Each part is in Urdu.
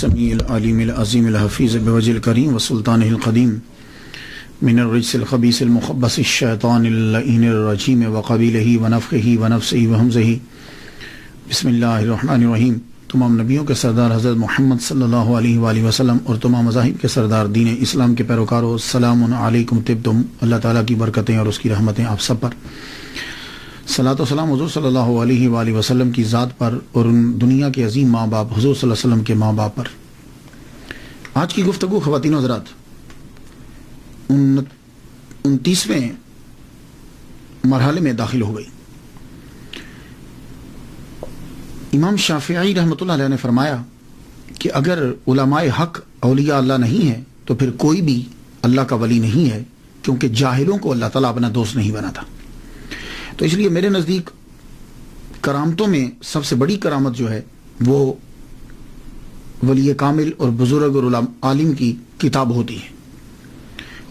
السمیع العلیم العظیم الحفیظ بوجہ الکریم وسلطانہ القدیم من الرجس الخبیث المخبث الشیطان اللعین الرجیم وقبیلہ ونفخہ ونفسہ وہمزہ بسم اللہ الرحمن الرحیم۔ تمام نبیوں کے سردار حضرت محمد صلی اللہ علیہ وآلہ وسلم اور تمام مذاہب کے سردار دین اسلام کے پیروکاروں، السلام علیکم طبتم۔ اللہ تعالیٰ کی برکتیں اور اس کی رحمتیں آپ سب پر۔ صلاۃ و سلام حضور صلی اللہ علیہ وآلہ وسلم کی ذات پر اور ان دنیا کے عظیم ماں باپ حضور صلی اللہ علیہ وسلم کے ماں باپ پر۔ آج کی گفتگو خواتین و حضرات 29ویں مرحلے میں داخل ہو گئی۔ امام شافعی رحمۃ اللہ علیہ نے فرمایا کہ اگر علماء حق اولیاء اللہ نہیں ہے تو پھر کوئی بھی اللہ کا ولی نہیں ہے، کیونکہ جاہلوں کو اللہ تعالیٰ اپنا دوست نہیں بناتا۔ تو اس لیے میرے نزدیک کرامتوں میں سب سے بڑی کرامت جو ہے وہ ولی کامل اور بزرگ اور عالم کی کتاب ہوتی ہے،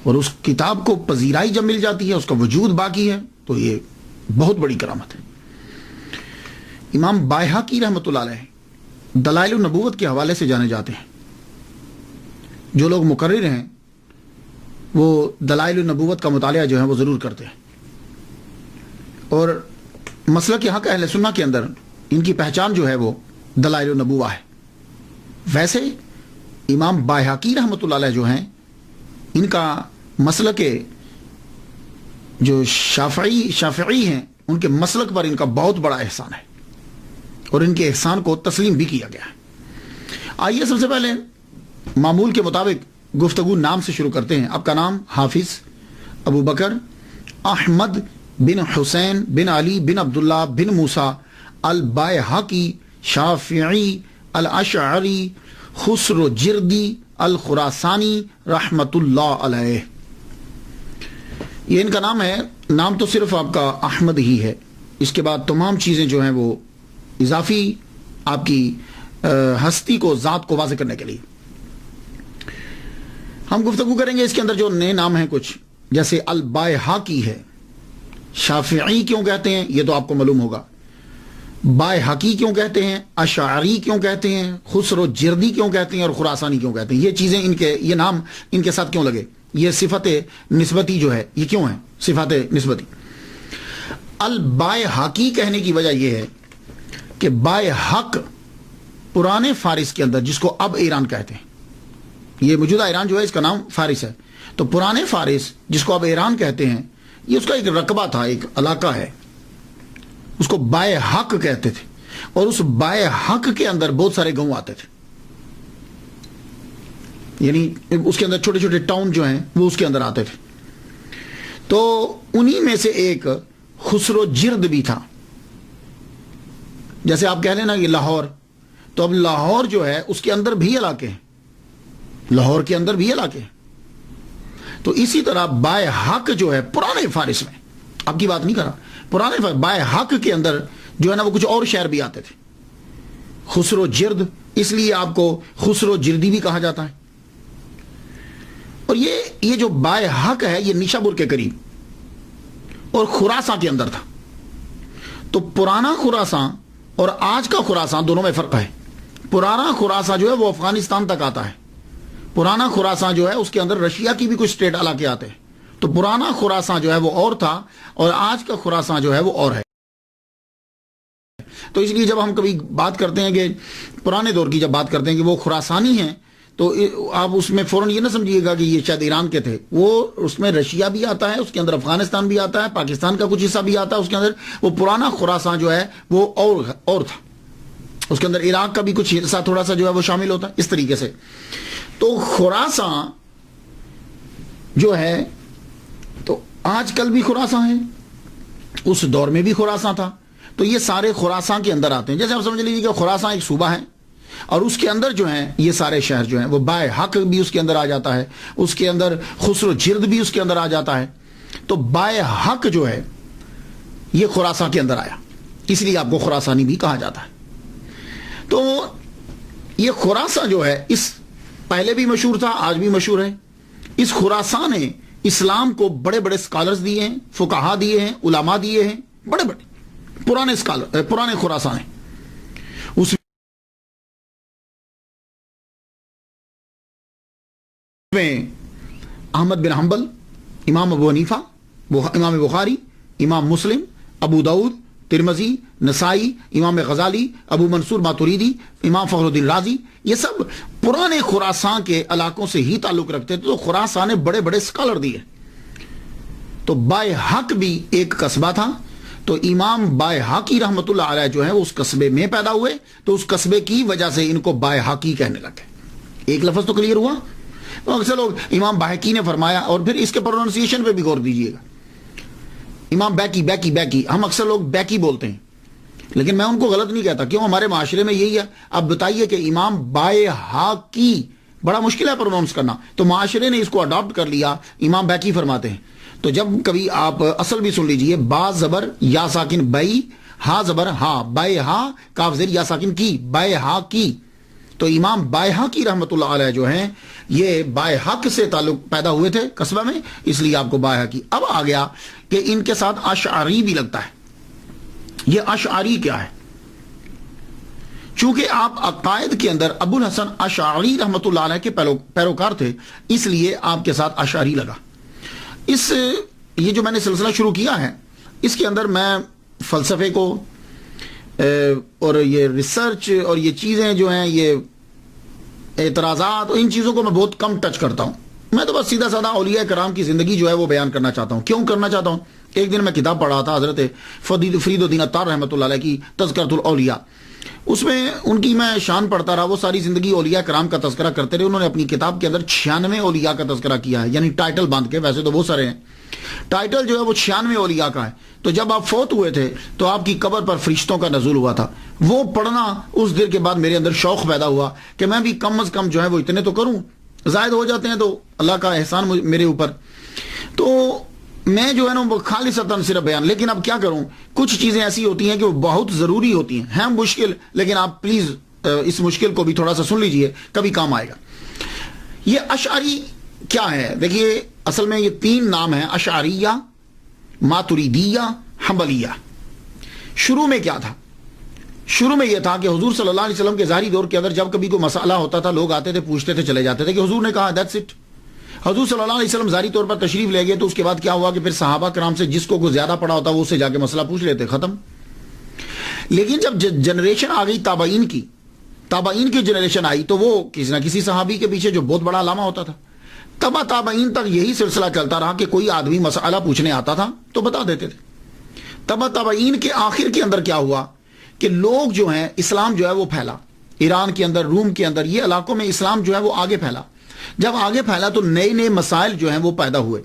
اور اس کتاب کو پذیرائی جب مل جاتی ہے، اس کا وجود باقی ہے، تو یہ بہت بڑی کرامت ہے۔ امام بائہقی رحمۃ اللہ علیہ دلائل النبوت کے حوالے سے جانے جاتے ہیں۔ جو لوگ مقرر ہیں وہ دلائل النبوت کا مطالعہ جو ہے وہ ضرور کرتے ہیں، اور مسلک حق اہل سنہ کے اندر ان کی پہچان جو ہے وہ دلائل النبوہ ہے۔ ویسے امام بائہقی رحمۃ اللہ علیہ جو ہیں، ان کا مسلک جو شافعی ہیں، ان کے مسلک پر ان کا بہت بڑا احسان ہے، اور ان کے احسان کو تسلیم بھی کیا گیا ہے۔ آئیے سب سے پہلے معمول کے مطابق گفتگو نام سے شروع کرتے ہیں۔ آپ کا نام حافظ ابو بکر احمد بن حسین بن علی بن عبداللہ بن موسیٰ البائہقی شافعی الاشعری خسرو جردی الخراسانی رحمت اللہ علیہ۔ یہ ان کا نام ہے۔ نام تو صرف آپ کا احمد ہی ہے، اس کے بعد تمام چیزیں جو ہیں وہ اضافی آپ کی ہستی کو، ذات کو واضح کرنے کے لیے ہم گفتگو کریں گے۔ اس کے اندر جو نئے نام ہیں کچھ، جیسے البائہقی ہے۔ شافعی کیوں کہتے ہیں یہ تو آپ کو معلوم ہوگا، بائہقی کیوں کہتے ہیں، اشعری کیوں کہتے ہیں، خسرو جردی کیوں کہتے ہیں، اور خراسانی کیوں کہتے ہیں۔ یہ چیزیں یہ نام ان کے ساتھ کیوں لگے، یہ صفت نسبتی جو ہے یہ کیوں ہے، صفت نسبتی۔ البائہقی کہنے کی وجہ یہ ہے کہ بائہق پرانے فارس کے اندر، جس کو اب ایران کہتے ہیں، یہ موجودہ ایران جو ہے اس کا نام فارس ہے، تو پرانے فارس جس کو اب ایران کہتے ہیں، یہ اس کا ایک رقبہ تھا، ایک علاقہ ہے، اس کو بائہق کہتے تھے، اور اس بائہق کے اندر بہت سارے گاؤں آتے تھے، یعنی اس کے اندر چھوٹے چھوٹے ٹاؤن جو ہیں وہ اس کے اندر آتے تھے۔ تو انہی میں سے ایک خسرو جرد بھی تھا۔ جیسے آپ کہہ لیں نا یہ لاہور، تو اب لاہور جو ہے اس کے اندر بھی علاقے ہیں، لاہور کے اندر بھی علاقے ہیں۔ تو اسی طرح بائہق جو ہے پرانے فارس میں، اب کی بات نہیں کر رہا، پرانے فارس بائہق کے اندر جو ہے نا وہ کچھ اور شہر بھی آتے تھے، خسرو جرد، اس لیے آپ کو خسرو جردی بھی کہا جاتا ہے۔ اور یہ جو بائہق ہے یہ نیشابور کے قریب اور خراساں کے اندر تھا۔ تو پرانا خراساں اور آج کا خراساں دونوں میں فرق ہے۔ پرانا خراساں جو ہے وہ افغانستان تک آتا ہے، پرانا خراساں جو ہے اس کے اندر رشیا کی بھی کچھ اسٹیٹ علاقے آتے ہیں۔ تو پرانا خراساں جو ہے وہ اور تھا، اور آج کا خراساں جو ہے وہ اور ہے۔ تو اس لیے جب ہم کبھی بات کرتے ہیں کہ پرانے دور کی جب بات کرتے ہیں کہ وہ خراسانی ہیں، تو آپ اس میں فوراً یہ نہ سمجھیے گا کہ یہ شاید ایران کے تھے، وہ اس میں رشیا بھی آتا ہے، اس کے اندر افغانستان بھی آتا ہے، پاکستان کا کچھ حصہ بھی آتا ہے اس کے اندر۔ وہ پرانا خراساں جو ہے وہ اور تھا، اس کے اندر عراق کا بھی کچھ حصہ تھوڑا سا جو ہے وہ شامل ہوتا ہے، اس طریقے سے۔ تو خراساں جو ہے تو آج کل بھی خراساں ہے، اس دور میں بھی خراساں تھا، تو یہ سارے خراساں کے اندر آتے ہیں۔ جیسے آپ سمجھ لیجیے کہ خراساں ایک صوبہ ہے، اور اس کے اندر جو ہیں یہ سارے شہر جو ہیں وہ بائہق بھی اس کے اندر آ جاتا ہے، اس کے اندر خسرو جرد بھی اس کے اندر آ جاتا ہے۔ تو بائہق جو ہے یہ خراساں کے اندر آیا، اس لیے آپ کو خراسانی بھی کہا جاتا ہے۔ تو یہ خراساں جو ہے اس پہلے بھی مشہور تھا، آج بھی مشہور ہے۔ اس خراساں نے اسلام کو بڑے بڑے اسکالرز دیے ہیں، فقہا دیے ہیں، علماء دیے ہیں، بڑے بڑے پرانے خراساں ہیں۔ اس میں احمد بن حنبل، امام ابو حنیفہ، امام بخاری، امام مسلم، ابو داؤد، ترمذی، نسائی، امام غزالی، ابو منصور ماتوریدی، امام فخر الدین رازی، یہ سب پرانے خراسان کے علاقوں سے ہی تعلق رکھتے تھے. تو خراسان نے بڑے بڑے اسکالر دیے. تو بائے حق بھی ایک قصبہ تھا. تو امام بائے حقی رحمت اللہ علیہ جو ہے اس قصبے میں پیدا ہوئے. تو اس قصبے کی وجہ سے ان کو بائے حقی کہنے لگے. ایک لفظ تو کلیئر ہوا. تو اکثر لوگ امام باحقی نے فرمایا، اور پھر اس کے پروننسیشن پہ بھی غور دیجیے گا. امام بیکی بیکی بیکی، ہم اکثر لوگ بیکی بولتے ہیں، لیکن میں ان کو غلط نہیں کہتا. کیوں؟ ہمارے معاشرے میں یہی ہے. اب بتائیے کہ امام بائے حقی بڑا مشکل ہے پروننس کرنا، تو معاشرے نے اس کو اڈاپٹ کر لیا، امام بیکی فرماتے ہیں. تو جب کبھی آپ اصل بھی سن لیجئے، با زبر یا ساکن بئی، ہا زبر ہا، بائے ہا کاف زیر یا ساکن کی، بائے ہا کی. تو امام بائے حقی رحمت اللہ علیہ جو ہیں یہ بائے حق سے تعلق پیدا ہوئے تھے قصبہ میں، اس لیے آپ کو بائے حقی. اب آ گیا کہ ان کے ساتھ اشعری بھی لگتا ہے. یہ اشعری کیا ہے؟ چونکہ آپ عقائد کے اندر ابو الحسن اشعری رحمت اللہ علیہ کے پیروکار تھے، اس لیے آپ کے ساتھ اشعری لگا. یہ جو میں نے سلسلہ شروع کیا ہے، اس کے اندر میں فلسفے کو اور یہ ریسرچ اور یہ چیزیں جو ہیں، یہ اعتراضات، ان چیزوں کو میں بہت کم ٹچ کرتا ہوں. میں تو بس سیدھا سادہ اولیاء کرام کی زندگی جو ہے وہ بیان کرنا چاہتا ہوں. کیوں کرنا چاہتا ہوں؟ ایک دن میں کتاب پڑھ رہا تھا حضرت فرید الدین عطار رحمۃ اللہ علیہ کی تذکرۃ الاولیاء. اس میں ان کی میں شان پڑھتا رہا. وہ ساری زندگی اولیاء کرام کا تذکرہ کرتے رہے. انہوں نے اپنی کتاب کے اندر 96 اولیاء کا تذکرہ کیا ہے، یعنی ٹائٹل باندھ کے. ویسے تو بہت سارے ہیں، ٹائٹل جو ہے وہ 96 اولیاء کا ہے. تو جب آپ فوت ہوئے تھے تو آپ کی قبر پر فرشتوں کا نزول ہوا تھا. وہ پڑھنا اس دیر کے بعد میرے اندر شوق پیدا ہوا کہ میں بھی کم از کم جو ہے وہ اتنے تو کروں. زائد ہو جاتے ہیں تو اللہ کا احسان میرے اوپر. تو میں جو ہے نا وہ خالصتاً صرف بیان. لیکن اب کیا کروں، کچھ چیزیں ایسی ہوتی ہیں کہ وہ بہت ضروری ہوتی ہیں مشکل، لیکن آپ پلیز اس مشکل کو بھی تھوڑا سا سن لیجئے، کبھی کام آئے گا. یہ اشعری کیا ہے؟ دیکھیے اصل میں یہ 3 نام ہیں، اشعریہ، ماتریدیہ، حنبلیہ. شروع میں کیا تھا؟ شروع میں یہ تھا کہ حضور صلی اللہ علیہ وسلم کے ظاہری دور کے اندر جب کبھی کوئی مسئلہ ہوتا تھا، لوگ آتے تھے، پوچھتے تھے، چلے جاتے تھے کہ حضور نے کہا دیٹس اٹ. حضور صلی اللہ علیہ وسلم ظاہری طور پر تشریف لے گئے تو اس کے بعد کیا ہوا کہ پھر صحابہ کرام سے جس کو زیادہ پڑا ہوتا وہ اس سے جا کے مسئلہ پوچھ لیتے، ختم. لیکن جب جنریشن آ گئی تابعین کی جنریشن آئی تو وہ کسی نہ کسی صحابی کے پیچھے جو بہت بڑا علامہ ہوتا تھا. تابعین تک یہی سلسلہ چلتا رہا کہ کوئی آدمی مسئلہ پوچھنے آتا تھا تو بتا دیتے تھے. تابعین کے آخر کے اندر کیا ہوا کہ لوگ جو ہیں، اسلام جو ہے وہ پھیلا ایران کے اندر، روم کے اندر، یہ علاقوں میں اسلام جو ہے وہ آگے پھیلا. جب آگے پھیلا تو نئے مسائل جو ہیں وہ پیدا ہوئے.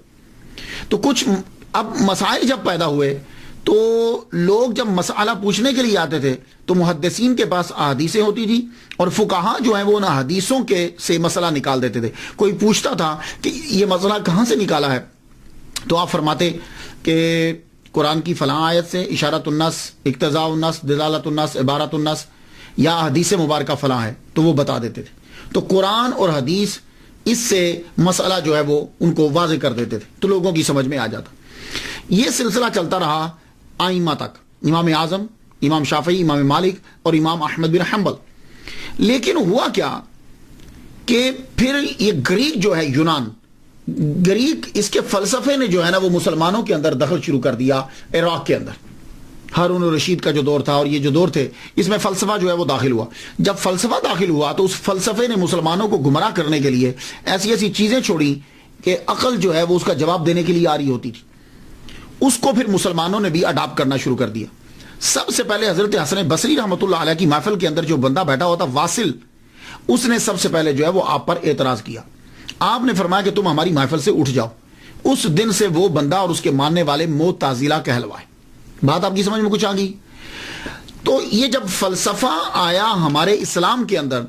تو کچھ اب مسائل جب پیدا ہوئے تو لوگ جب مسئلہ پوچھنے کے لیے آتے تھے تو محدثین کے پاس احادیثیں ہوتی تھی اور فقہا جو ہیں وہ ان حدیثوں کے سے مسئلہ نکال دیتے تھے. کوئی پوچھتا تھا کہ یہ مسئلہ کہاں سے نکالا ہے، تو آپ فرماتے کہ قرآن کی فلاں آیت سے اشارت النص، اقتضاء النص، دلالت النص، عبارت النص، یا حدیث مبارکہ فلاں ہے، تو وہ بتا دیتے تھے. تو قرآن اور حدیث اس سے مسئلہ جو ہے وہ ان کو واضح کر دیتے تھے تو لوگوں کی سمجھ میں آ جاتا. یہ سلسلہ چلتا رہا آئمہ تک، امام اعظم، امام شافعی، امام مالک اور امام احمد بن حنبل. لیکن ہوا کیا کہ پھر یہ گریک جو ہے، یونان، گریک، اس کے فلسفے نے جو ہے نا وہ مسلمانوں کے اندر دخل شروع کر دیا. عراق کے اندر ہارون الرشید کا جو دور تھا اور یہ جو دور تھے، اس میں فلسفہ جو ہے وہ داخل ہوا. جب فلسفہ داخل ہوا تو اس فلسفے نے مسلمانوں کو گمراہ کرنے کے لیے ایسی ایسی چیزیں چھوڑی کہ عقل جو ہے وہ اس کا جواب دینے کے لیے آ رہی ہوتی تھی. اس کو پھر مسلمانوں نے بھی اڈاپٹ کرنا شروع کر دیا. سب سے پہلے حضرت حسن بصری رحمۃ اللہ علیہ کی محفل کے اندر جو بندہ بیٹھا ہوتا واصل، اس نے سب سے پہلے جو ہے وہ آپ پر اعتراض کیا. آپ نے فرمایا کہ تم ہماری محفل سے اٹھ جاؤ. اس دن سے وہ بندہ اور اس کے ماننے والے معتزلہ کہلوائے. بات آپ کی سمجھ میں کچھ آ گئی؟ تو یہ جب فلسفہ آیا ہمارے اسلام کے اندر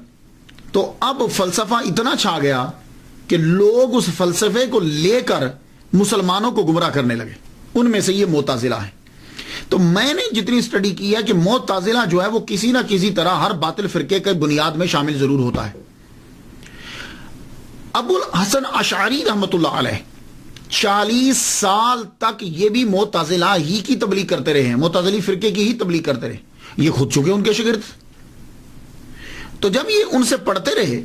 تو اب فلسفہ اتنا چھا گیا کہ لوگ اس فلسفے کو لے کر مسلمانوں کو گمراہ کرنے لگے. ان میں سے یہ معتزلہ ہے. تو میں نے جتنی اسٹڈی کی ہے کہ معتزلہ جو ہے وہ کسی نہ کسی طرح ہر باطل فرقے کے بنیاد میں شامل ضرور ہوتا ہے. ابو الحسن اشعری رحمت اللہ علیہ 40 سال تک یہ بھی معتزلہ ہی کی تبلیغ کرتے رہے ہیں، معتزلی فرقے کی ہی تبلیغ کرتے رہے. یہ خود چکے ان کے شاگرد. تو جب یہ ان سے پڑھتے رہے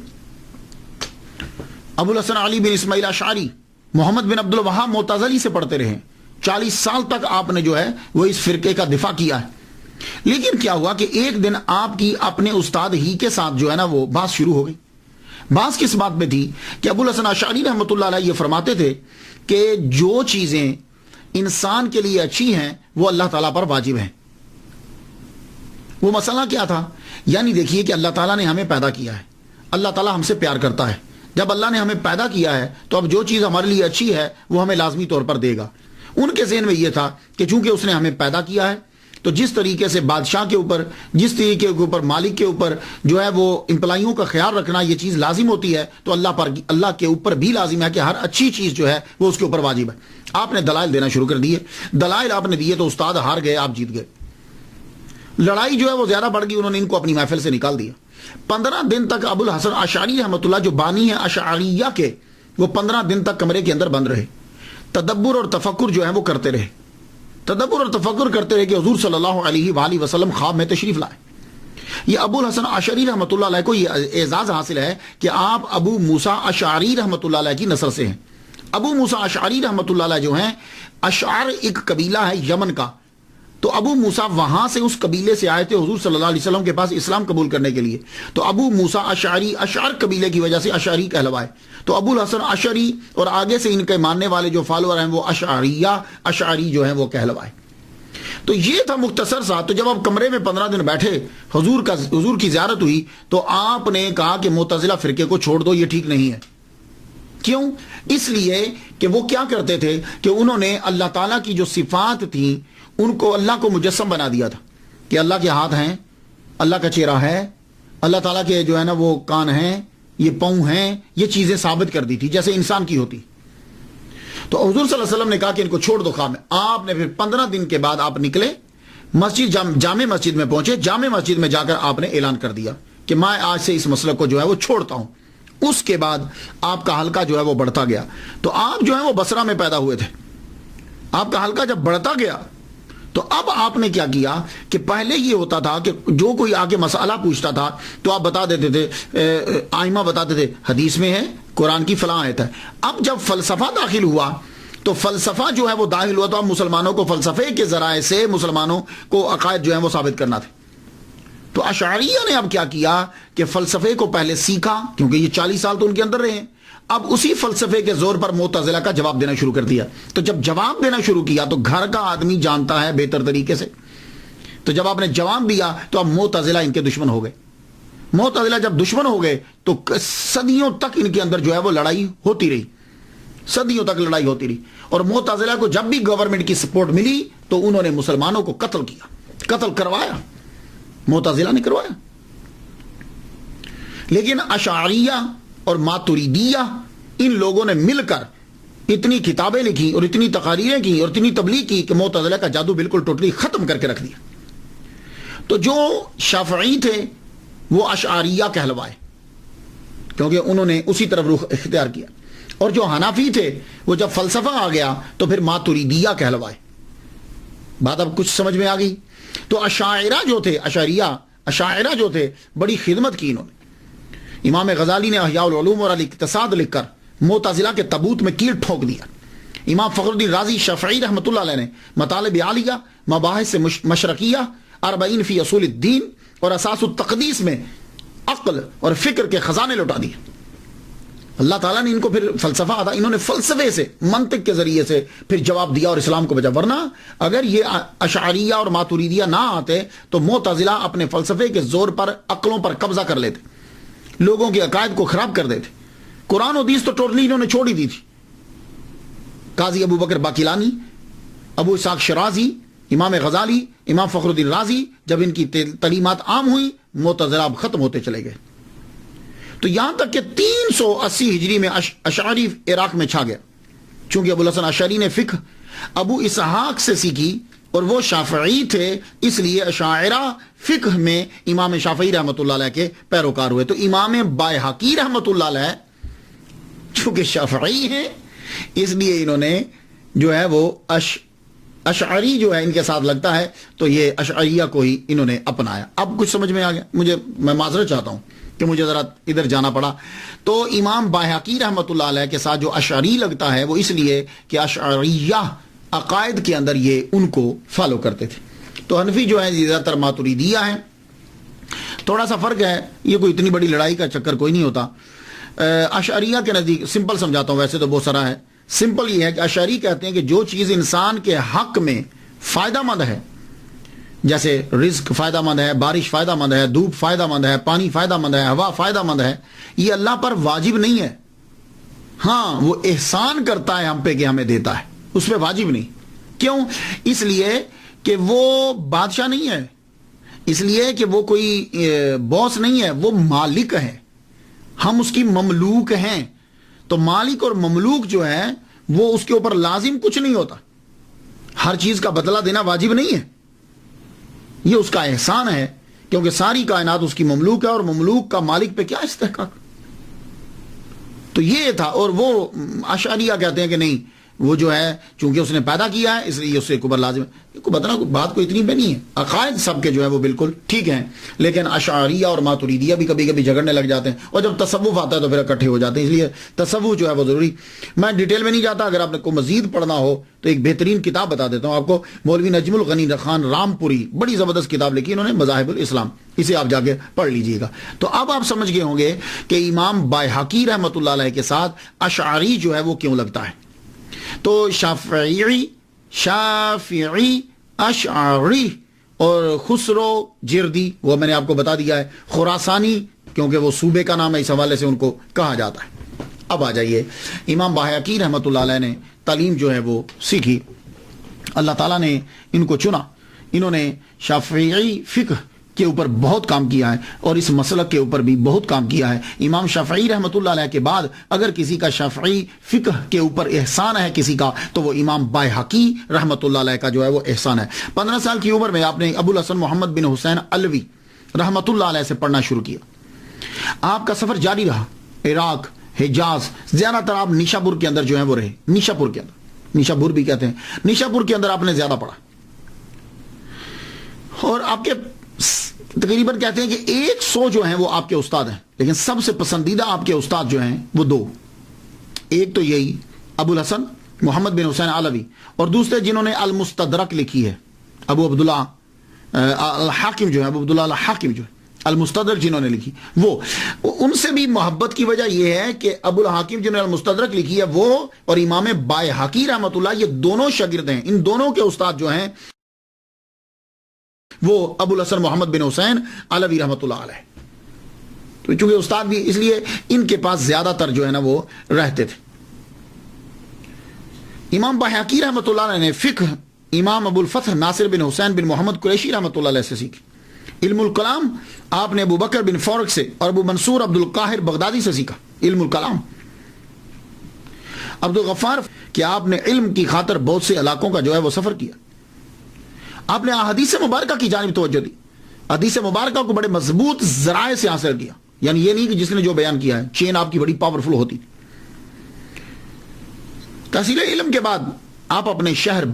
ابو الحسن علی بن اسماعیل اشعری محمد بن عبد الوہاب معتزلی سے پڑھتے رہے، 40 سال تک آپ نے جو ہے وہ اس فرقے کا دفاع کیا ہے. لیکن کیا ہوا کہ ایک دن آپ کی اپنے استاد ہی کے ساتھ جو ہے نا وہ بات شروع ہو گئی. بات کس بات میں تھی کہ ابو الحسن اشعری رحمۃ اللہ علیہ یہ فرماتے تھے کہ جو چیزیں انسان کے لیے اچھی ہیں وہ اللہ تعالیٰ پر واجب ہیں. وہ مسئلہ کیا تھا؟ یعنی دیکھیے کہ اللہ تعالیٰ نے ہمیں پیدا کیا ہے، اللہ تعالیٰ ہم سے پیار کرتا ہے. جب اللہ نے ہمیں پیدا کیا ہے تو اب جو چیز ہمارے لیے اچھی ہے وہ ہمیں لازمی طور پر دے گا. ان کے ذہن میں یہ تھا کہ چونکہ اس نے ہمیں پیدا کیا ہے تو جس طریقے سے بادشاہ کے اوپر، جس طریقے کے اوپر مالک کے اوپر جو ہے وہ امپلائیوں کا خیال رکھنا یہ چیز لازم ہوتی ہے، تو اللہ کے اوپر بھی لازم ہے کہ ہر اچھی چیز جو ہے وہ اس کے اوپر واجب ہے. آپ نے دلائل دینا شروع کر دیے، دلائل آپ نے دیے تو استاد ہار گئے، آپ جیت گئے. لڑائی جو ہے وہ زیادہ بڑھ گئی، انہوں نے ان کو اپنی محفل سے نکال دیا. 15 دن تک ابو الحسن اشعری رحمۃ اللہ جو بانی ہیں اشعریہ کے، وہ 15 دن تک کمرے کے اندر بند رہے، تدبر اور تفکر جو ہے وہ کرتے رہے. تدبر اور تفکر کرتے رہے کہ حضور صلی اللہ علیہ وآلہ وسلم خواب میں تشریف لائے. یہ ابو الحسن اشعری رحمۃ اللہ علیہ کو یہ اعزاز حاصل ہے کہ آپ ابو موسیٰ اشعری رحمۃ اللہ علیہ کی نسل سے ہیں. ابو موسیٰ اشعری رحمۃ اللہ علیہ جو ہیں، اشعر ایک قبیلہ ہے یمن کا، تو ابو موسیٰ وہاں سے اس قبیلے سے آئے تھے حضور صلی اللہ علیہ وسلم کے پاس اسلام قبول کرنے کے لیے. تو ابو موسیٰ اشعری اشعر قبیلے کی وجہ سے اشعری کہلوائے. تو ابو الحسن اشعری اور آگے سے ان کے ماننے والے جو فالوور ہیں وہ اشعریہ اشعری جو ہیں وہ کہلوائے. تو یہ تھا مختصر سا. تو جب آپ کمرے میں 15 دن بیٹھے، حضور کی زیارت ہوئی، تو آپ نے کہا کہ معتزلہ فرقے کو چھوڑ دو، یہ ٹھیک نہیں ہے. کیوں؟ اس لیے کہ وہ کیا کرتے تھے کہ انہوں نے اللہ تعالیٰ کی جو صفات تھیں ان کو اللہ کو مجسم بنا دیا تھا کہ اللہ کے ہاتھ ہیں، اللہ کا چہرہ ہے، اللہ تعالیٰ کے جو ہے نا وہ کان ہیں، یہ پاؤں ہیں، یہ چیزیں ثابت کر دی تھی جیسے انسان کی ہوتی. تو حضور صلی اللہ علیہ وسلم نے کہا کہ ان کو چھوڑ دو خواب میں. آپ نے پھر 15 دن کے بعد آپ نکلے، مسجد جامع مسجد میں پہنچے. جامع مسجد میں جا کر آپ نے اعلان کر دیا کہ میں آج سے اس مسئلے کو جو ہے وہ چھوڑتا ہوں. اس کے بعد آپ کا حلقہ جو ہے وہ بڑھتا گیا. تو آپ جو ہے وہ بصرہ میں پیدا ہوئے تھے. آپ کا حلقہ جب بڑھتا گیا تو اب آپ نے کیا کیا کہ پہلے یہ ہوتا تھا کہ جو کوئی آگے مسئلہ پوچھتا تھا تو آپ بتا دیتے تھے، آئمہ بتاتے تھے حدیث میں ہے، قرآن کی فلاں آیت ہے. اب جب فلسفہ داخل ہوا تو فلسفہ جو ہے وہ داخل ہوا تو اب مسلمانوں کو فلسفے کے ذرائع سے مسلمانوں کو عقائد جو ہیں وہ ثابت کرنا تھے. تو اشعریہ نے اب کیا کیا کہ فلسفے کو پہلے سیکھا، کیونکہ یہ 40 سال تو ان کے اندر رہے ہیں. اب اسی فلسفے کے زور پر معتزلہ کا جواب دینا شروع کر دیا. تو جب جواب دینا شروع کیا تو گھر کا آدمی جانتا ہے بہتر طریقے سے. تو جب آپ نے جواب دیا تو اب معتزلہ ان کے دشمن ہو گئے. معتزلہ جب دشمن ہو گئے تو صدیوں تک ان کے اندر جو ہے وہ لڑائی ہوتی رہی، صدیوں تک لڑائی ہوتی رہی. اور معتزلہ کو جب بھی گورنمنٹ کی سپورٹ ملی تو انہوں نے مسلمانوں کو قتل کیا، قتل کروایا، معتزلہ نے کروایا. لیکن اشعریہ اور ماتریدیہ ان لوگوں نے مل کر اتنی کتابیں لکھی اور اتنی تقاریریں کی اور اتنی تبلیغ کی کہ معتزلہ کا جادو بالکل ٹوٹلی ختم کر کے رکھ دیا. تو جو شافعی تھے وہ اشعریہ کہلوائے کیونکہ انہوں نے اسی طرف رخ اختیار کیا، اور جو حنفی تھے وہ جب فلسفہ آ گیا تو پھر ماتریدیہ کہلوائے. بات اب کچھ سمجھ میں آ گئی. تو اشاعرہ جو تھے، اشاعرہ جو تھے بڑی خدمت کی انہوں نے. امام غزالی نے احیاء العلوم اور الاقتصاد لکھ کر معتزلہ کے تابوت میں کیل ٹھوک دیا. امام فخر الدین رازی شافعی رحمۃ اللہ علیہ نے مطالب عالیہ، مباحث مشرقیہ، 40 فی اصول الدین اور اساس التقدیس میں عقل اور فکر کے خزانے لوٹا دیے. اللہ تعالیٰ نے ان کو پھر فلسفہ آتا، انہوں نے فلسفے سے، منطق کے ذریعے سے پھر جواب دیا اور اسلام کو بچا. ورنہ اگر یہ اشعریہ اور ماتریدیہ نہ آتے تو معتزلہ اپنے فلسفے کے زور پر عقلوں پر قبضہ کر لیتے، لوگوں کے عقائد کو خراب کر دیتے. قرآن و حدیث تو ٹوٹلی انہوں نے چھوڑ ہی دی تھی. قاضی ابو بکر باقلانی، ابو اسحاق شرازی، امام غزالی، امام فخر الدین رازی، جب ان کی تعلیمات عام ہوئی معتزلہ اب ختم ہوتے چلے گئے. تو یہاں تک کہ 380 ہجری میں اشعری عراق میں چھا گیا. چونکہ ابو الحسن اشعری نے فقہ ابو اسحاق سے سیکھی اور وہ شافعی تھے، اس لیے اشاعرہ فقہ میں امام شافعی رحمۃ اللہ علیہ کے پیروکار ہوئے. تو امام بائحقی رحمۃ اللہ علیہ چونکہ شافعی ہیں اس لیے انہوں نے جو ہے وہ اشعری جو ہے ان کے ساتھ لگتا ہے تو یہ اشعریہ کو ہی انہوں نے اپنایا. اب کچھ سمجھ میں آ گیا؟ میں معذرت چاہتا ہوں کہ مجھے ذرا ادھر جانا پڑا. تو امام بایہقی رحمۃ اللہ علیہ کے ساتھ جو اشعری لگتا ہے وہ اس لیے کہ اشعریہ عقائد کے اندر یہ ان کو فالو کرتے تھے. تو حنفی جو ہے زیادہ تر ماتریدیہ ہیں. تھوڑا سا فرق ہے, یہ کوئی اتنی بڑی لڑائی کا چکر کوئی نہیں ہوتا. اشعریہ کے نزدیک سمپل سمجھاتا ہوں, ویسے تو بہت سارا ہے. سمپل یہ ہے کہ اشعری کہتے ہیں کہ جو چیز انسان کے حق میں فائدہ مند ہے, جیسے رزق فائدہ مند ہے, بارش فائدہ مند ہے, دھوپ فائدہ مند ہے, پانی فائدہ مند ہے, ہوا فائدہ مند ہے, یہ اللہ پر واجب نہیں ہے. ہاں وہ احسان کرتا ہے ہم پہ کہ ہمیں دیتا ہے, اس پہ واجب نہیں. کیوں؟ اس لیے کہ وہ بادشاہ نہیں ہے, اس لیے کہ وہ کوئی باس نہیں ہے, وہ مالک ہے, ہم اس کی مملوک ہیں. تو مالک اور مملوک جو ہے وہ اس کے اوپر لازم کچھ نہیں ہوتا, ہر چیز کا بدلہ دینا واجب نہیں ہے, یہ اس کا احسان ہے, کیونکہ ساری کائنات اس کی مملوک ہے اور مملوک کا مالک پہ کیا استحقاق. تو یہ تھا. اور وہ اشعریہ کہتے ہیں کہ نہیں, وہ جو ہے چونکہ اس نے پیدا کیا ہے اس لیے اس سے اوپر لازم ہے. بات کوئی اتنی بے نہیں ہے. عقائد سب کے جو ہے وہ بالکل ٹھیک ہیں, لیکن اشعریہ اور ماتریدیہ بھی کبھی کبھی جھگڑنے لگ جاتے ہیں, اور جب تصوف آتا ہے تو پھر اکٹھے ہو جاتے ہیں. اس لیے تصوف جو ہے وہ ضروری. میں ڈیٹیل میں نہیں جاتا, اگر آپ کو مزید پڑھنا ہو تو ایک بہترین کتاب بتا دیتا ہوں آپ کو. مولوی نجم الغنی خان رامپوری, بڑی زبردست کتاب لکھی انہوں نے, مذاہب الاسلام, اسے آپ جا کے پڑھ لیجئے گا. تو اب آپ سمجھ گئے ہوں گے کہ امام بایہقی رحمۃ اللہ علیہ کے ساتھ اشعری جو ہے وہ کیوں لگتا ہے. تو شافعی اشعری اور خسرو جردی, وہ میں نے آپ کو بتا دیا ہے, خراسانی کیونکہ وہ صوبے کا نام ہے, اس حوالے سے ان کو کہا جاتا ہے. اب آ جائیے, امام بایہقی رحمۃ اللہ علیہ نے تعلیم جو ہے وہ سیکھی, اللہ تعالیٰ نے ان کو چنا. انہوں نے شافعی فقہ کے اوپر بہت کام کیا ہے اور اس مسلک کے اوپر بھی بہت کام کیا ہے. امام شافعی رحمۃ اللہ علیہ کے بعد اگر کسی کا شافعی فقہ کے اوپر احسان ہے کسی کا, تو وہ امام بایہقی رحمۃ اللہ علیہ کا جو ہے وہ احسان ہے. 15 سال کی عمر میں آپ نے ابو الحسن محمد بن حسین علوی رحمۃ اللہ علیہ سے پڑھنا شروع کیا. آپ کا سفر جاری رہا, عراق, حجاز, زیادہ تر آپ نیشاپور کے اندر جو ہے وہ رہے. نیشاپور کے اندر, نیشاپور بھی کہتے ہیں, نیشاپور کے اندر آپ نے زیادہ پڑھا. اور آپ کے تقریباً کہتے ہیں کہ 100 جو ہیں وہ آپ کے استاد ہیں, لیکن سب سے پسندیدہ آپ کے استاد جو ہیں وہ 2. ایک تو یہی ابو الحسن محمد بن حسین علوی, اور دوسرے جنہوں نے المستدرک لکھی ہے, ابو عبداللہ الحاکم جو ہے, ابو عبداللہ الحاکم جو ہے, المستدرک جنہوں نے لکھی, وہ ان سے بھی محبت کی وجہ یہ ہے کہ ابو الحاکم جنہوں نے المستدرک لکھی ہے وہ اور امام بایہقی رحمۃ اللہ, یہ دونوں شاگرد ہیں. ان دونوں کے استاد جو ہیں وہ ابو الحسن محمد بن حسین علوی رحمۃ اللہ علیہ. تو چونکہ استاد بھی, اس لیے ان کے پاس زیادہ تر جو ہے نا وہ رہتے تھے. امام بایہقی رحمۃ اللہ علیہ نے فقہ امام ابو الفتح ناصر بن حسین بن محمد قریشی رحمۃ اللہ علیہ سے سیکھی. علم الکلام آپ نے ابو بکر بن فورق سے اور ابو منصور عبد القاہر بغدادی سے سیکھا. علم الکلام عبد الغفار, کہ آپ نے علم کی خاطر بہت سے علاقوں کا جو ہے وہ سفر کیا. آپ نے حدیث مبارکہ کی جانب توجہ دی, حدیث مبارکہ کو بڑے مضبوط ذرائع سے حاصل کیا. یعنی یہ نہیں کہ جس نے جو بیان کیا ہے, چین آپ کی بڑی پاورفل ہوتی تھی. تحصیل علم کے بعد آپ اپنے شہر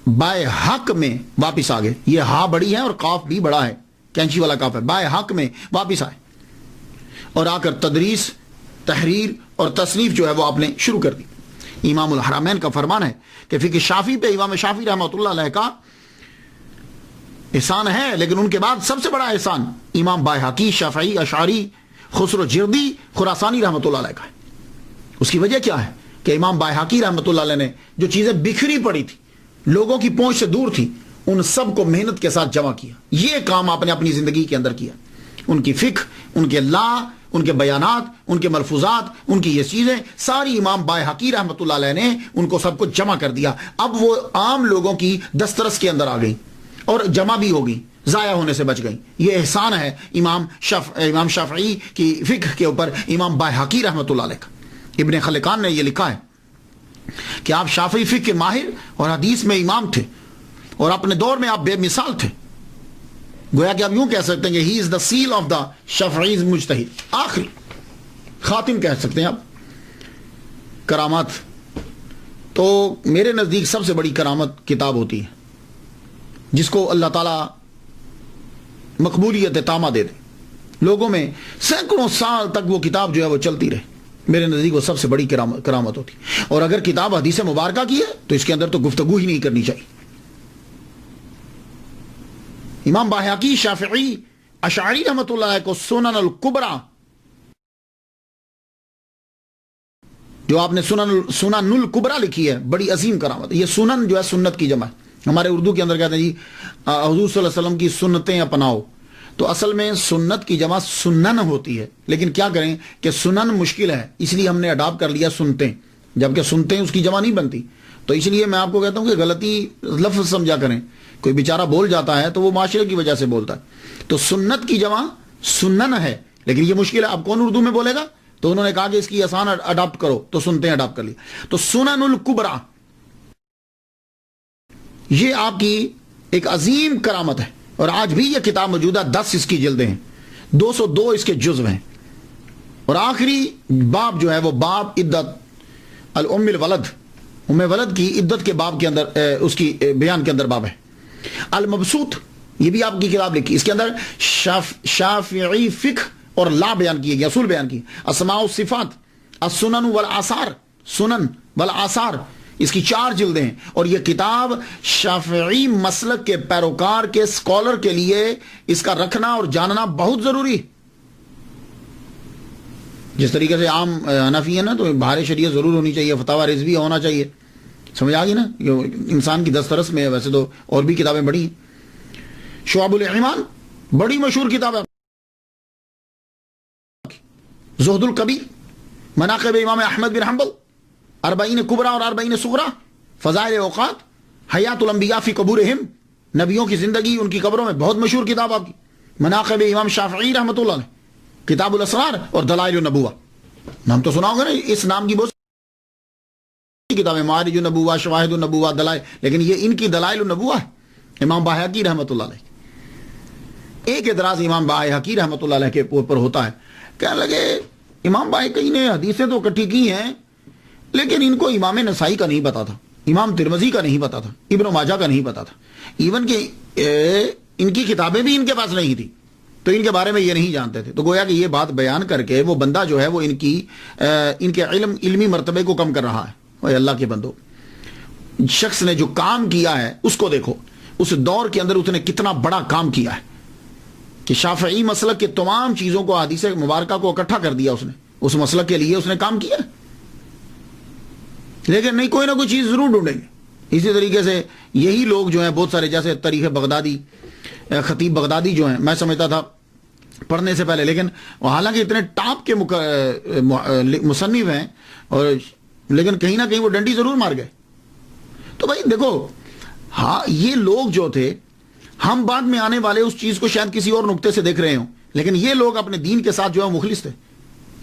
بایحق میں واپس آ گئے. یہ ہا بڑی ہے اور قاف بھی بڑا ہے, کینچی والا قاف ہے. بایحق میں واپس آئے اور آ کر تدریس, تحریر اور تصنیف جو ہے وہ آپ نے شروع کر دی. امام الحرمین کا فرمان ہے کہ فقہ شافی پہ امام شافی رحمۃ اللہ علیہ کا احسان ہے, لیکن ان کے بعد سب سے بڑا احسان امام بایہقی شافعی اشعری خسرو جردی خراسانی رحمۃ اللہ علیہ کا ہے. اس کی وجہ کیا ہے کہ امام بایہقی رحمۃ اللہ علیہ نے جو چیزیں بکھری پڑی تھی, لوگوں کی پہنچ سے دور تھی, ان سب کو محنت کے ساتھ جمع کیا. یہ کام آپ نے اپنی زندگی کے اندر کیا. ان کی فقہ, ان کے لا, ان کے بیانات, ان کے ملفوظات, ان کی یہ چیزیں ساری امام بایہقی رحمۃ اللہ علیہ نے ان کو سب کچھ جمع کر دیا. اب وہ عام لوگوں کی دسترس کے اندر آ گئی اور جمع بھی ہو گئی, ضائع ہونے سے بچ گئی. یہ احسان ہے امام شافعی کی فقہ کے اوپر امام بایہقی رحمۃ اللہ علیہ کا. ابن خلقان نے یہ لکھا ہے کہ آپ شافعی فقہ کے ماہر اور حدیث میں امام تھے, اور اپنے دور میں آپ بے مثال تھے. گویا کہ آپ یوں کہہ سکتے ہیں کہ ہی از دا سیل آف دا شافعیز مجتہد, آخری خاتم کہہ سکتے ہیں آپ. کرامات, تو میرے نزدیک سب سے بڑی کرامت کتاب ہوتی ہے جس کو اللہ تعالیٰ مقبولیت تامہ دے دے. لوگوں میں سینکڑوں سال تک وہ کتاب جو ہے وہ چلتی رہے. میرے نزدیک وہ سب سے بڑی کرامت ہوتی. اور اگر کتاب حدیث مبارکہ کی ہے تو اس کے اندر تو گفتگو ہی نہیں کرنی چاہیے. امام باہقی شافعی اشعری رحمۃ اللہ علیہ کو سنن الکبریٰ، جو آپ نے سنن الکبریٰ لکھی ہے، بڑی عظیم کرامت. یہ سنن جو ہے سنت کی جمع ہے. ہمارے اردو کے اندر کہتے ہیں جی حضور صلی اللہ علیہ وسلم کی سنتیں اپناؤ، تو اصل میں سنت کی جمع سنن ہوتی ہے. لیکن کیا کریں کہ سنن مشکل ہے، اس لیے ہم نے اڈاپٹ کر لیا سنتیں، جبکہ سنتیں اس کی جمع نہیں بنتی. تو اس لیے میں آپ کو کہتا ہوں کہ غلطی لفظ سمجھا کریں. کوئی بیچارہ بول جاتا ہے تو وہ معاشرے کی وجہ سے بولتا ہے. تو سنت کی جمع سنن ہے، لیکن یہ مشکل ہے. اب کون اردو میں بولے گا؟ تو انہوں نے کہا کہ اس کی آسان اڈاپٹ کرو، تو سنتیں اڈاپٹ کر لی. تو سنن الکبریٰ یہ آپ کی ایک عظیم کرامت ہے، اور آج بھی یہ کتاب موجود ہے. 10 اس کی جلدیں ہیں، 202 اس کے جزو ہیں. اور آخری باب جو ہے وہ باب عدت الام الولد، ام ولد کی عدت کے باب کے اندر اس کی بیان کے اندر باب ہے. المبسوط یہ بھی آپ کی کتاب لکھی، اس کے اندر شافعی فقہ اور لا بیان کیے گئے، اصول بیان کیے. اسماء و صفات، السنن والآثار، سنن والآثار، اس کی 4 جلدیں ہیں. اور یہ کتاب شافعی مسلک کے پیروکار کے اسکالر کے لیے اس کا رکھنا اور جاننا بہت ضروری. جس طریقے سے عام حنفی ہے نا، تو بہار شریعت ضرور ہونی چاہیے، فتاوی رضویہ ہونا چاہیے. سمجھ آ گئی نا؟ انسان کی دسترس میں ہے. ویسے تو اور بھی کتابیں بڑی ہیں. شعب الایمان بڑی مشہور کتاب ہے. زہد الکبیر، مناقب امام احمد بن حنبل، 40 کبریٰ اور 40 صغریٰ، فضائل اوقات، حیات الانبیاء فی قبورہم، نبیوں کی زندگی ان کی قبروں میں، بہت مشہور کتاب آپ کی. مناقب امام شافعی رحمۃ اللہ علیہ، کتاب الاسرار اور دلائل النبوہ. نام تو سنا ہوگا نا، اس نام کی بہت کتابیں، معارج النبوہ، شواہد النبوہ، دلائل، لیکن یہ ان کی دلائل النبوہ ہے. امام باہقی رحمۃ اللہ علیہ. ایک اعتراض امام باہقی رحمۃ اللہ علیہ کے اوپر ہوتا ہے، کہنے لگے امام باہقی نے حدیثیں تو اکٹھی کی ہیں، لیکن ان کو امام نسائی کا نہیں پتا تھا، امام ترمذی کا نہیں پتا تھا، ابن ماجہ کا نہیں پتا تھا، ایون کہ ان کی کتابیں بھی ان کے پاس نہیں تھی، تو ان کے بارے میں یہ نہیں جانتے تھے. تو گویا کہ یہ بات بیان کر کے وہ بندہ جو ہے وہ ان کے علمی مرتبے کو کم کر رہا ہے. اوہ اللہ کے بندو، شخص نے جو کام کیا ہے اس کو دیکھو. اس دور کے اندر اس نے کتنا بڑا کام کیا ہے کہ شافعی مسلک کے تمام چیزوں کو، حدیث مبارکہ کو اکٹھا کر دیا. اس نے اس مسلک کے لیے اس نے کام کیا، لیکن نہیں، کوئی نہ کوئی چیز ضرور ڈھونڈیں گے. اسی طریقے سے یہی لوگ جو ہیں بہت سارے، جیسے تاریخ بغدادی، خطیب بغدادی جو ہیں، میں سمجھتا تھا پڑھنے سے پہلے، لیکن حالانکہ اتنے ٹاپ کے مصنف ہیں، اور لیکن کہیں نہ کہیں وہ ڈنڈی ضرور مار گئے. تو بھائی دیکھو، ہاں یہ لوگ جو تھے، ہم بعد میں آنے والے اس چیز کو شاید کسی اور نقطے سے دیکھ رہے ہوں، لیکن یہ لوگ اپنے دین کے ساتھ جو ہے مخلص تھے.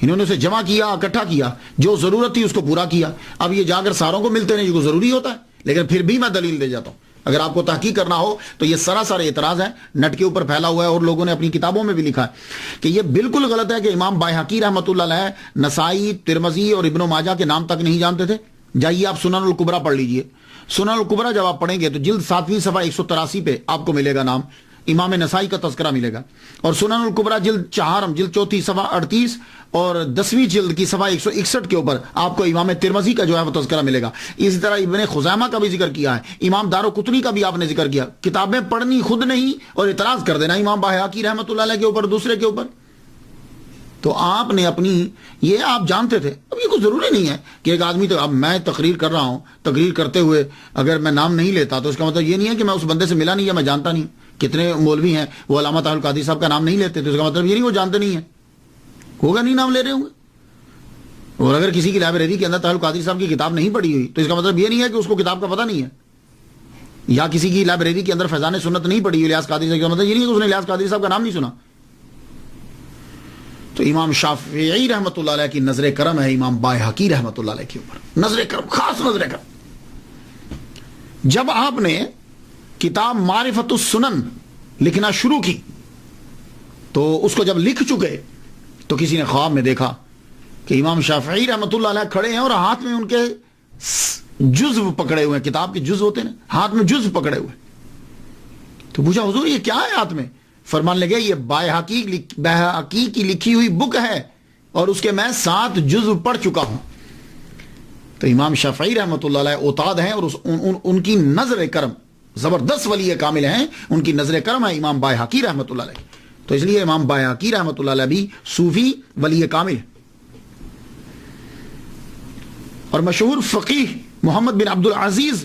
انہوں نے اسے جمع کیا، اکٹھا کیا، جو ضرورت تھی اس کو پورا کیا. اب یہ جا کر ساروں کو ملتے نہیں، یہ کو ضروری ہوتا ہے، لیکن پھر بھی میں دلیل دے جاتا ہوں. اگر آپ کو تحقیق کرنا ہو تو یہ سراسر اعتراض ہے، نٹ کے اوپر پھیلا ہوا ہے، اور لوگوں نے اپنی کتابوں میں بھی لکھا ہے کہ یہ بالکل غلط ہے کہ امام باہقی رحمۃ اللہ علیہ نسائی، ترمذی اور ابن ماجہ کے نام تک نہیں جانتے تھے. جائیے آپ سنن الکبریٰ پڑھ لیجئے. سنن الکبریٰ جب آپ پڑھیں گے تو جلد 7ویں صفحہ 183 پہ آپ کو ملے گا نام، امام نسائی کا تذکرہ ملے گا. اور سنن الکبریٰ جلد 4 جلد 4 صفحہ 38 اور 10ویں جلد کی صفحہ 161 کے اوپر آپ کو امام ترمذی کا جو ہے وہ تذکرہ ملے گا. اسی طرح ابن خزیمہ کا بھی ذکر کیا ہے، امام دارقطنی کا بھی آپ نے ذکر کیا. کتابیں پڑھنی خود نہیں اور اعتراض کر دینا امام باہقی رحمۃ اللہ علیہ کے اوپر، دوسرے کے اوپر. تو آپ نے اپنی، یہ آپ جانتے تھے. اب یہ کوئی ضروری نہیں ہے کہ ایک آدمی، تو اب میں تقریر کر رہا ہوں، تقریر کرتے ہوئے اگر میں نام نہیں لیتا تو اس کا مطلب یہ نہیں ہے کہ میں اس بندے سے ملا نہیں یا میں جانتا نہیں. کتنے مولوی ہیں وہ علامہ طاہر القادری صاحب کا نام نہیں لیتے، تو اس کا مطلب یہ نہیں وہ جانتے نہیں ہیں، ہوگا نہیں نام لے رہے ہوں گے. اور اگر کسی کی لائبریری کے اندر طاہر القادری صاحب کی کتاب نہیں پڑھی ہوئی تو اس کا مطلب یہ نہیں ہے کہ اس کو کتاب کا پتہ نہیں ہے. یا کسی کی لائبریری کے اندر فیضان سنت نہیں پڑھی ہوئی الیاس قادری صاحب کا مطلب یہ نہیں ہے کہ اس نے الیاس قادری صاحب کا نام نہیں سنا. تو امام شافعی رحمۃ اللہ علیہ کی نظر کرم ہے امام باہقی رحمۃ اللہ علیہ کے اوپر، نظر کرم، خاص نظر کرم. جب آپ نے کتاب معرفت السنن لکھنا شروع کی تو اس کو جب لکھ چکے تو کسی نے خواب میں دیکھا کہ امام شافعی رحمۃ اللہ علیہ کھڑے ہیں اور ہاتھ میں ان کے جزو پکڑے ہوئے ہیں، کتاب کے جزو ہوتے ہیں، ہاتھ میں جزو پکڑے ہوئے. تو پوچھا حضور یہ کیا ہے ہاتھ میں؟ فرمانے لگے یہ بایہقی کی لکھی ہوئی بک ہے اور اس کے میں 7 جزء پڑھ چکا ہوں. تو امام شافعی رحمۃ اللہ علیہ اوتاد ہیں اور ان کی نظر کرم زبردست ولی کامل ہیں، ان کی نظر کرم ہے امام بایہقی رحمۃ اللہ علیہ. تو اس لیے امام بایہقی رحمۃ اللہ علیہ بھی صوفی ولی کامل ہے. اور مشہور فقیہ محمد بن عبد العزیز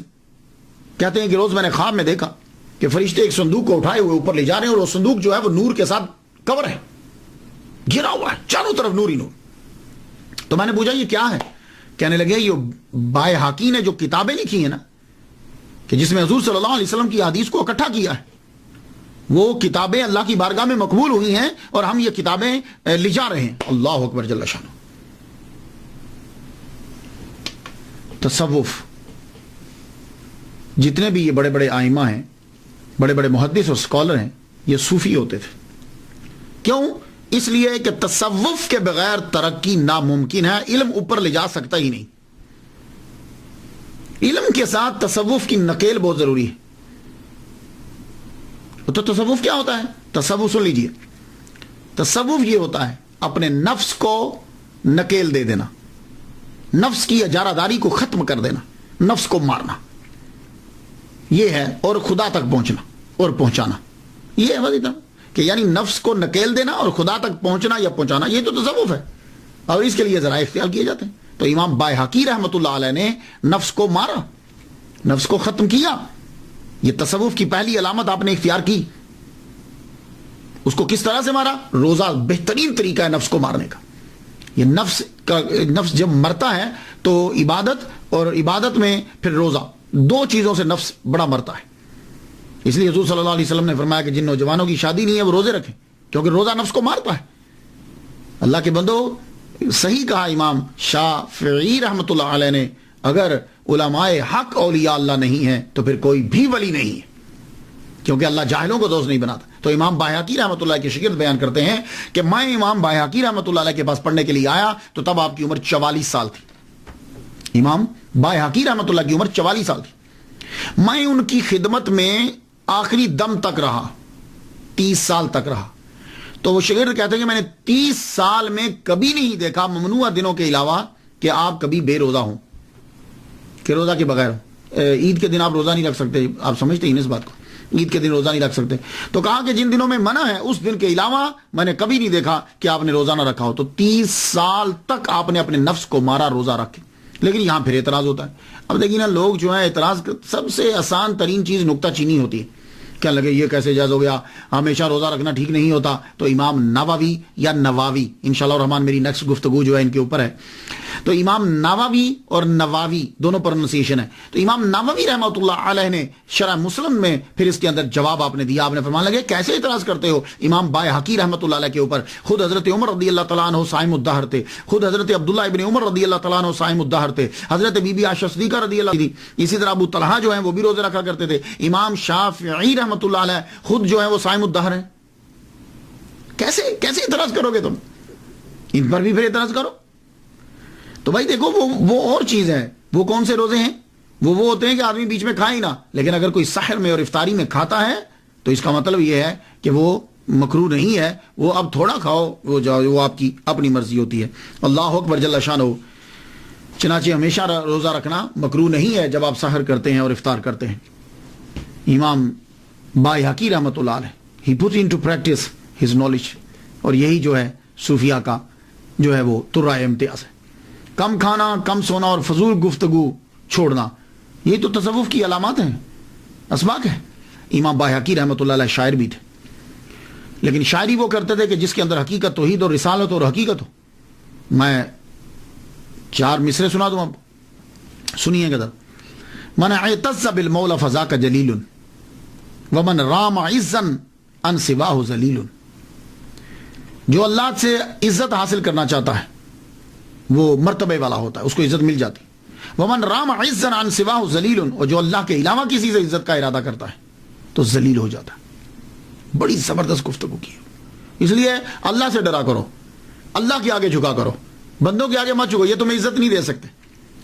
کہتے ہیں کہ روز میں نے خواب میں دیکھا کہ فرشتے ایک صندوق کو اٹھائے ہوئے اوپر لے جا رہے ہیں اور وہ صندوق جو ہے وہ نور کے ساتھ کور ہے، گھرا ہوا ہے چاروں طرف نور ہی نور. تو میں نے پوچھا یہ کیا ہے؟ کہنے لگے یہ بایہقی نے جو کتابیں لکھی ہیں نا کہ جس میں حضور صلی اللہ علیہ وسلم کی حدیث کو اکٹھا کیا ہے، وہ کتابیں اللہ کی بارگاہ میں مقبول ہوئی ہیں اور ہم یہ کتابیں لے جا رہے ہیں. اللہ اکبر جل شانہ. تصوف، جتنے بھی یہ بڑے بڑے آئمہ ہیں، بڑے بڑے محدث اور اسکالر ہیں، یہ صوفی ہوتے تھے. کیوں؟ اس لیے کہ تصوف کے بغیر ترقی ناممکن ہے. علم اوپر لے جا سکتا ہی نہیں. علم کے ساتھ تصوف کی نکیل بہت ضروری ہے. تو تصوف کیا ہوتا ہے؟ تصوف سن لیجئے، تصوف یہ ہوتا ہے اپنے نفس کو نکیل دے دینا، نفس کی اجارہ داری کو ختم کر دینا، نفس کو مارنا، یہ ہے. اور خدا تک پہنچنا اور پہنچانا، یہ ہے بس اتنا کہ یعنی نفس کو نکیل دینا اور خدا تک پہنچنا یا پہنچانا، یہ تو تصوف ہے. اور اس کے لیے ذرائع اختیار کیے جاتے ہیں. تو امام بایہقی رحمۃ اللہ علیہ نے نفس کو مارا، نفس کو ختم کیا. یہ تصوف کی پہلی علامت آپ نے اختیار کی. اس کو کس طرح سے مارا؟ روزہ بہترین طریقہ ہے نفس کو مارنے کا. یہ نفس جب مرتا ہے تو عبادت، اور عبادت میں پھر روزہ، 2 چیزوں سے نفس بڑا مرتا ہے. اس لیے حضور صلی اللہ علیہ وسلم نے فرمایا کہ جن نوجوانوں کی شادی نہیں ہے وہ روزے رکھیں، کیونکہ روزہ نفس کو مارتا ہے. اللہ کے بندو، صحیح کہا امام شافعی رحمۃ اللہ علیہ نے، اگر علماء حق اولیاء اللہ نہیں ہیں تو پھر کوئی بھی ولی نہیں ہے، کیونکہ اللہ جاہلوں کو دوست نہیں بناتا. تو امام بایہقی رحمۃ اللہ کے شاگرد بیان کرتے ہیں کہ میں امام بایہقی رحمۃ اللہ علیہ کے پاس پڑھنے کے لیے آیا تو تب آپ کی عمر 44 سال تھی. امام بایہقی رحمۃ اللہ کی عمر 44 سال تھی. میں ان کی خدمت میں آخری دم تک رہا، 30 سال تک رہا. تو وہ شاگرد کہتے ہیں کہ میں نے 30 سال میں کبھی نہیں دیکھا ممنوع دنوں کے علاوہ کہ آپ کبھی بے روزہ ہوں، کہ روزہ کے بغیر عید کے دن آپ روزہ نہیں رکھ سکتے. آپ سمجھتے ہیں اس بات کو؟ عید کے دن روزہ نہیں رکھ سکتے. تو کہا کہ جن دنوں میں منع ہے اس دن کے علاوہ میں نے کبھی نہیں دیکھا کہ آپ نے روزہ نہ رکھا ہو. تو 30 سال تک آپ نے اپنے نفس کو مارا روزہ رکھ کے. لیکن یہاں پھر اعتراض ہوتا ہے. اب دیکھیں نا، لوگ جو ہیں اعتراض سب سے آسان ترین چیز نکتہ چینی ہوتی ہے. کیا لگے یہ کیسے جائز ہو گیا، ہمیشہ روزہ رکھنا ٹھیک نہیں ہوتا. تو امام نووی یا نواوی، انشاءاللہ الرحمن میری نیکسٹ گفتگو جو ہے ان کے اوپر ہے. تو امام نووی اور نواوی دونوں پروننسیشن ہے. تو امام نووی رحمۃ اللہ علیہ نے شرح مسلم میں پھر اس کے اندر جواب آپ نے دیا. آپ نے فرمانے لگے کیسے اعتراض کرتے ہو امام بایہقی رحمۃ اللہ علیہ کے اوپر؟ خود حضرت عمر رضی اللہ تعالیٰ عنہ صائم الدہر تھے، خود حضرت عبداللہ ابن عمر رضی اللہ تعالیٰ عنہ صائم الدہر تھے، حضرت بی بی عائشہ صدیقہ رضی اللہ عنہا، اسی طرح ابو طلحہ جو ہیں وہ بھی روزے رکھا کرتے تھے. امام شافعی رحمۃ اللہ علیہ خود جو ہے وہ صائم الدہر ہیں. کیسے اعتراض کرو گے تم؟ ان پر بھی پھر اعتراض کرو. تو بھائی دیکھو وہ اور چیز ہے. وہ کون سے روزے ہیں؟ وہ ہوتے ہیں کہ آدمی بیچ میں کھائے ہی نہ. لیکن اگر کوئی سحر میں اور افطاری میں کھاتا ہے تو اس کا مطلب یہ ہے کہ وہ مکروہ نہیں ہے. وہ اب تھوڑا کھاؤ، وہ آپ کی اپنی مرضی ہوتی ہے. اللہ اکبر جل شانہ. چنانچہ ہمیشہ روزہ رکھنا مکروہ نہیں ہے جب آپ سحر کرتے ہیں اور افطار کرتے ہیں. امام بایہقی رحمۃ اللہ علیہ he put into practice his knowledge. اور یہی جو ہے صوفیہ کا جو ہے وہ ترہ امتیاز ہے. کم کھانا، کم سونا اور فضول گفتگو چھوڑنا، یہ تو تصوف کی علامات ہیں، اسباق ہے. امام بایہقی رحمۃ اللہ علیہ شاعر بھی تھے، لیکن شاعری وہ کرتے تھے کہ جس کے اندر حقیقت، توحید اور رسالت اور حقیقت ہو. میں 4 مصرے سنا دوں، اب سنیے گا. من اعتز بالمولى فذاك جلیل ومن رام عزا عن سواہ ذلیل. جو اللہ سے عزت حاصل کرنا چاہتا ہے وہ مرتبے والا ہوتا ہے، اس کو عزت مل جاتی. ومن رام عزا عن سواہ ذلیل. اور جو اللہ کے علاوہ کسی سے عزت کا ارادہ کرتا ہے تو ذلیل ہو جاتا ہے. بڑی زبردست گفتگو کی. اس لیے اللہ سے ڈرا کرو، اللہ کے آگے جھکا کرو، بندوں کے آگے مت جھکو. یہ تمہیں عزت نہیں دے سکتے.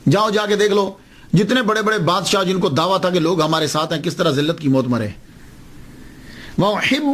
جاؤ جا کے دیکھ لو جتنے بڑے بڑے بادشاہ جن کو دعویٰ تھا کہ لوگ ہمارے ساتھ ہیں، کس طرح ذلت کی موت مرے. وَأُحِبُّ